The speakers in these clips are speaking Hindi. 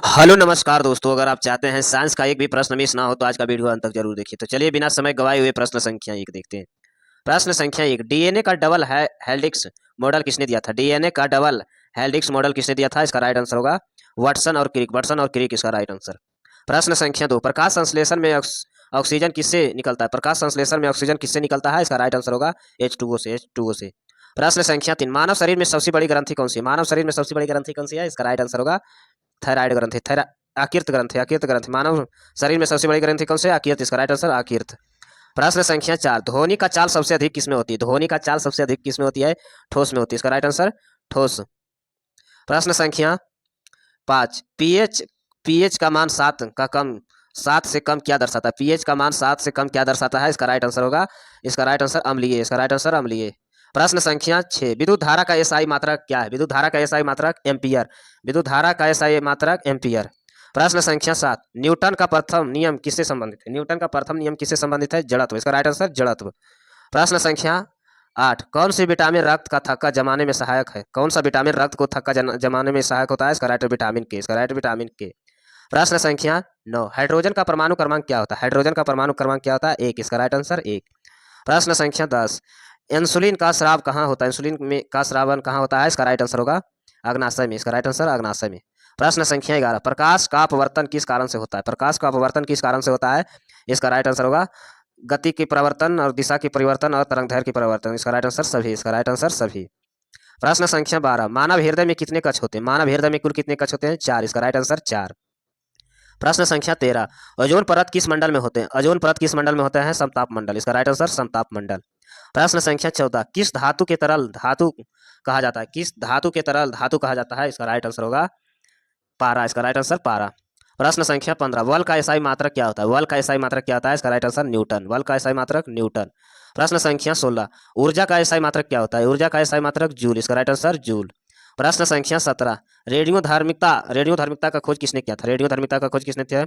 हेलो नमस्कार दोस्तों, अगर आप चाहते हैं साइंस का एक भी प्रश्न मिस ना हो तो आज का वीडियो अंत तक जरूर देखिए। तो चलिए बिना समय गवाए हुए प्रश्न संख्या एक देखते हैं। प्रश्न संख्या एक, डीएनए का डबल हेलिक्स मॉडल किसने दिया था? डीएनए का डबल हेलिक्स मॉडल किसने दिया था? इसका राइट आंसर होगा वाटसन और क्रिक। वाटसन और क्रिक इसका राइट आंसर। प्रश्न संख्या दो, प्रकाश संश्लेषण में ऑक्सीजन किससे निकलता है? प्रकाश संश्लेषण में ऑक्सीजन किससे निकलता है? इसका राइट आंसर होगा H2O से। H2O से। प्रश्न संख्या तीन, मानव शरीर में सबसे बड़ी ग्रंथि कौन सी है? मानव शरीर में सबसे बड़ी ग्रंथि कौन सी है? इसका राइट आंसर होगा थायराइड ग्रंथि। आकीर्त ग्रंथि। आकीर्त ग्रंथि। मानव शरीर में सबसे बड़ी ग्रंथि कौन सी है? आकीर्त। इसका राइट आंसर आकीर्त। प्रश्न संख्या चार, ध्वनि का चाल सबसे अधिक किसमें होती है? ध्वनि का चाल सबसे अधिक किसमें होती है? ठोस में होती है। इसका राइट आंसर ठोस। प्रश्न संख्या पाँच, पीएच पीएच का मान सात से कम क्या दर्शाता है? पीएच का मान सात से कम क्या दर्शाता है? इसका राइट आंसर होगा, इसका राइट आंसर अम्लीय। इसका राइट आंसर अम्लीय। प्रश्न संख्या 6, विद्युत धारा का एसआई मात्रक क्या है? विद्युत धारा का एसआई मात्रक एम्पियर। विद्युत धारा का एसआई मात्रक एम्पियर। प्रश्न संख्या 7, न्यूटन का प्रथम नियम किससे संबंधित है? न्यूटन का प्रथम नियम किससे संबंधित है? जड़त्व। इसका राइट आंसर जड़त्व। प्रश्न संख्या 8, कौन सी विटामिन रक्त का थक्का जमाने में सहायक है? कौन सा विटामिन रक्त को थक्का जमाने में सहायक होता है? इसका राइट विटामिन के। इसका राइट विटामिन के। प्रश्न संख्या 9, हाइड्रोजन का परमाणु क्रमांक क्या होता है? हाइड्रोजन का परमाणु क्रमांक क्या होता है? 1। इसका राइट आंसर 1। प्रश्न संख्या 10, इंसुलिन का स्राव कहाँ होता है? इंसुलिन में का स्रावन कहाँ होता है? इसका राइट आंसर होगा अग्नाशय में। इसका राइट आंसर अग्नाशय में। प्रश्न संख्या 11, प्रकाश का अपवर्तन किस कारण से होता है? प्रकाश का अपवर्तन किस कारण से होता है? इसका राइट आंसर होगा गति की परिवर्तन और दिशा की परिवर्तन और तरंगदैर्घ्य की परिवर्तन। इसका राइट आंसर सभी। इसका राइट आंसर सभी। प्रश्न संख्या 12, मानव हृदय में कितने कक्ष होते हैं? मानव हृदय में कुल कितने कक्ष होते हैं? 4। इसका राइट आंसर 4। प्रश्न संख्या 13, ओजोन परत किस मंडल में होते हैं? ओजोन परत किस मंडल में होते हैं? समताप मंडल। इसका राइट आंसर समताप मंडल। प्रश्न संख्या 14, किस धातु के तरल धातु कहा जाता है? किस धातु के तरल धातु कहा जाता है? इसका राइट आंसर होगा पारा। इसका राइट आंसर पारा। प्रश्न संख्या 15, बल का एसआई मात्रक क्या होता है? बल का एसआई मात्रक क्या होता है? इसका राइट आंसर न्यूटन। बल का एसआई मात्रक न्यूटन। प्रश्न संख्या 16, ऊर्जा का एसआई मात्रक क्या होता है? ऊर्जा का एसआई मात्रक जूल। इसका राइट आंसर जूल। प्रश्न संख्या 17, रेडियो धार्मिकता का खोज किसने किया था? रेडियो धार्मिकता का खोज किसने किया?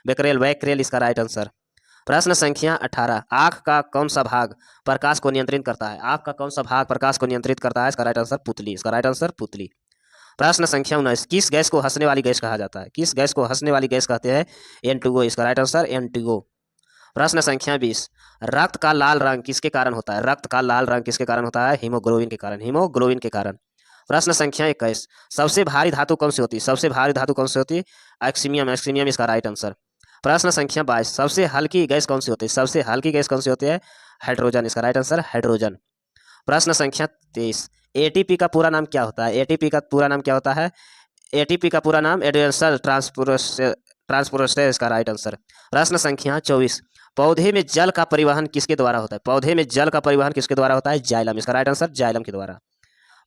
बैकरेल। इसका राइट आंसर। प्रश्न संख्या 18, आंख का कौन सा भाग प्रकाश को नियंत्रित करता है? आंख का कौन सा भाग प्रकाश को नियंत्रित करता है? इसका राइट आंसर पुतली। इसका राइट आंसर पुतली। प्रश्न संख्या 19, किस गैस को हंसने वाली गैस कहा जाता है? किस गैस को हंसने वाली गैस कहते हैं? N2O। इसका राइट आंसर N2O। प्रश्न संख्या 20, रक्त का लाल रंग किसके कारण होता है? रक्त का लाल रंग किसके कारण होता है? हीमोग्लोबिन के कारण। हीमोग्लोबिन के कारण। प्रश्न संख्या 21, सबसे भारी धातु कौन सी होती है? सबसे भारी धातु कौन सी होती है? एक्सीमियम। एक्सीमियम इसका राइट आंसर। प्रश्न संख्या 22, सबसे हल्की गैस कौन सी होती है? सबसे हल्की गैस कौन सी होती है? हाइड्रोजन। इसका राइट आंसर हाइड्रोजन। प्रश्न संख्या 23, एटीपी का पूरा नाम क्या होता है? एटीपी का पूरा नाम क्या होता है? एटीपी का पूरा नाम एडेंसल ट्रांसपोरेस्टेज। इसका राइट आंसर। प्रश्न संख्या 24, पौधे में जल का परिवहन किसके द्वारा होता है? पौधे में जल का परिवहन किसके द्वारा होता है? जाइलम। इसका राइट आंसर जाइलम के द्वारा।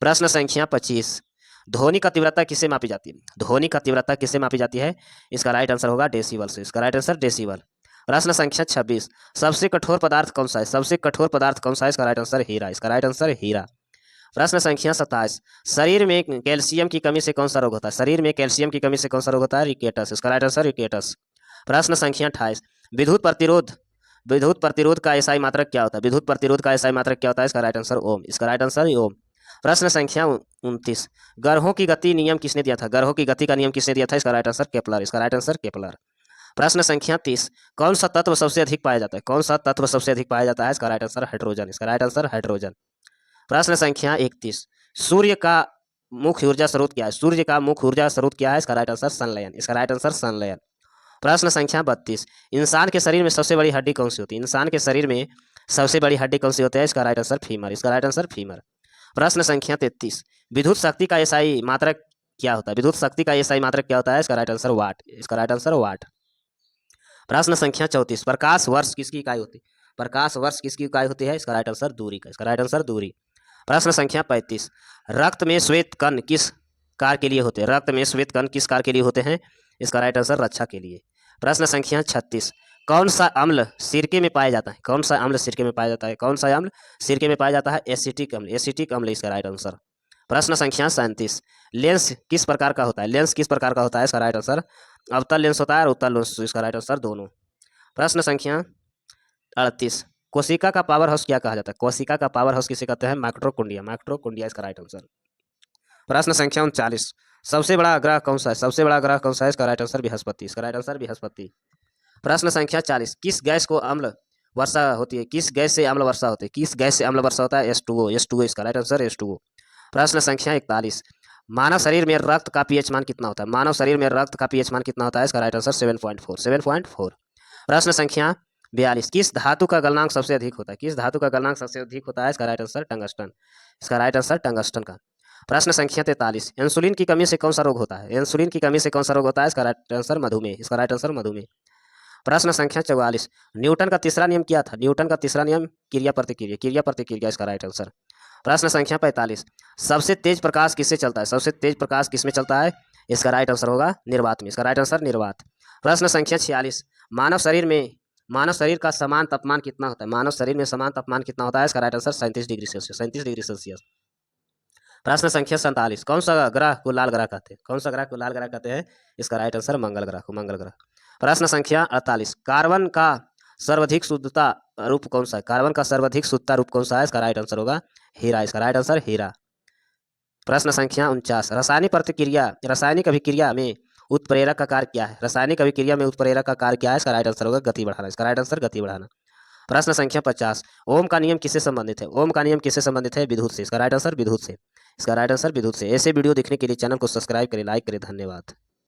प्रश्न संख्या 25, ध्वनि का तीव्रता किससे मापी जाती है? ध्वनि का तीव्रता किससे मापी जाती है? इसका राइट आंसर होगा डेसिबल से। इसका राइट आंसर डेसिबल। प्रश्न संख्या 26, सबसे कठोर पदार्थ कौन सा है? सबसे कठोर पदार्थ कौन सा है? इसका राइट आंसर हीरा। इसका राइट आंसर हीरा। प्रश्न संख्या 27, शरीर में कैल्शियम की कमी से कौन सा रोग होता है? शरीर में कैल्शियम की कमी से कौन सा रोग होता है? रिकेटस। इसका राइट आंसर रिकेटस। प्रश्न संख्या 28, विद्युत प्रतिरोध का एसआई मात्रक क्या होता है? विद्युत प्रतिरोध का एसआई मात्रक क्या होता है? इसका राइट आंसर ओम। इसका राइट आंसर ओम। प्रश्न संख्या 29, ग्रहों की गति नियम किसने दिया था? ग्रहों की गति का नियम किसने दिया था? इसका राइट आंसर केपलर। इसका राइट आंसर केपलर। प्रश्न संख्या 30, कौन सा तत्व सबसे अधिक पाया जाता है? कौन सा तत्व सबसे अधिक पाया जाता है? इसका राइट आंसर हाइड्रोजन। इसका राइट आंसर हाइड्रोजन। प्रश्न संख्या 31, सूर्य का मुख्य ऊर्जा स्रोत क्या है? सूर्य का मुख्य ऊर्जा स्रोत क्या है? इसका राइट आंसर संलयन। इसका राइट आंसर संलयन। प्रश्न संख्या 32, इंसान के शरीर में सबसे बड़ी हड्डी कौन सी होती है? इंसान के शरीर में सबसे बड़ी हड्डी कौन सी होती है? इसका राइट आंसर फीमर। इसका राइट आंसर फीमर। प्रश्न संख्या 33, विद्युत शक्ति का एसआई मात्रक क्या होता है? विद्युत शक्ति का एसआई मात्रक क्या होता है? इसका राइट आंसर वाट। इसका राइट आंसर वाट। प्रश्न संख्या 34, प्रकाश वर्ष किसकी इकाई होती है? प्रकाश वर्ष किसकी इकाई होती है? इसका राइट आंसर दूरी का। इसका राइट आंसर दूरी। प्रश्न संख्या 35, रक्त में श्वेत कण किस कार्य के लिए होते हैं? रक्त में श्वेत कण किस कार्य के लिए होते हैं? इसका राइट आंसर रक्षा के लिए। प्रश्न संख्या 36, कौन सा अम्ल सिरके में पाया जाता है? कौन सा अम्ल सिरके में पाया जाता है? कौन सा अम्ल सिरके में पाया जाता है? एसिटिक अम्ल। एसिटिक अम्ल इसका राइट आंसर। प्रश्न संख्या 37, लेंस किस प्रकार का होता है? लेंस किस प्रकार का होता है? इसका राइट आंसर अवतल लेंस होता है और उत्तल लेंस। इसका राइट आंसर दोनों। प्रश्न संख्या 38, कोशिका का पावर हाउस क्या कहा जाता है? कोशिका का पावर हाउस किसे कहते हैं? माइटोकॉन्ड्रिया। माइटोकॉन्ड्रिया इसका राइट आंसर। प्रश्न संख्या 39, सबसे बड़ा ग्रह कौन सा है? सबसे बड़ा ग्रह कौन सा है? इसका राइट आंसर बृहस्पति। इसका राइट आंसर बृहस्पति। प्रश्न संख्या 40, किस गैस को अम्ल वर्षा होती है? किस गैस से अम्ल वर्षा होती है? किस गैस से अम्ल वर्षा होता है? H2O। H2O इसका राइट आंसर H2O। प्रश्न संख्या 41, मानव शरीर में रक्त का पीएच मान कितना होता है? मानव शरीर में रक्त का पीएच मान कितना होता है? इसका राइट आंसर 7.4। 7.4। प्रश्न संख्या 42, किस धातु का गलनांक सबसे अधिक होता है? किस धातु का गलनांक सबसे अधिक होता है? इसका राइट आंसर टंगस्टन। इसका राइट आंसर टंगस्टन का। प्रश्न संख्या 43, इंसुलिन की कमी से कौन सा रोग होता है? इंसुलिन की कमी से कौन सा रोग होता है? इसका राइट आंसर मधुमेह। इसका राइट आंसर मधुमेह। प्रश्न संख्या 44, न्यूटन का तीसरा नियम क्या था? न्यूटन का तीसरा नियम क्रिया प्रतिक्रिया। क्रिया प्रतिक्रिया इसका राइट आंसर। प्रश्न संख्या 45, सबसे तेज प्रकाश किससे चलता है? सबसे तेज प्रकाश किसमें चलता है? इसका राइट आंसर होगा निर्वात में। इसका राइट आंसर निर्वात। प्रश्न संख्या 46, मानव शरीर का समान तापमान कितना होता है? मानव शरीर में समान तापमान कितना होता है? इसका right answer 37 degree Celsius. 37 degree Celsius. प्रश्न संख्या 47, कौन सा ग्रह को लाल ग्रह कहते हैं? कौन सा ग्रह को लाल ग्रह कहते हैं? इसका राइट आंसर मंगल ग्रह को मंगल ग्रह। प्रश्न संख्या 48, कार्बन का सर्वाधिक शुद्धता रूप कौन सा है? कार्बन का सर्वाधिक शुद्धता रूप कौन सा है? इसका राइट आंसर होगा हीरा। इसका राइट आंसर हीरा। प्रश्न संख्या 49, रासायनिक अभिक्रिया में उत्प्रेरक का कार्य क्या है? रासायनिक अभिक्रिया में उत्प्रेरक का कार्य क्या है? इसका राइट आंसर होगा गति बढ़ाना। इसका राइट आंसर गति बढ़ाना। प्रश्न संख्या 50, ओम का नियम किससे संबंधित है? ओम का नियम किससे संबंधित है? विद्युत से। इसका राइट आंसर विद्युत से। इसका राइट आंसर विद्युत से। ऐसे वीडियो देखने के लिए चैनल को सब्सक्राइब करें, लाइक करें। धन्यवाद।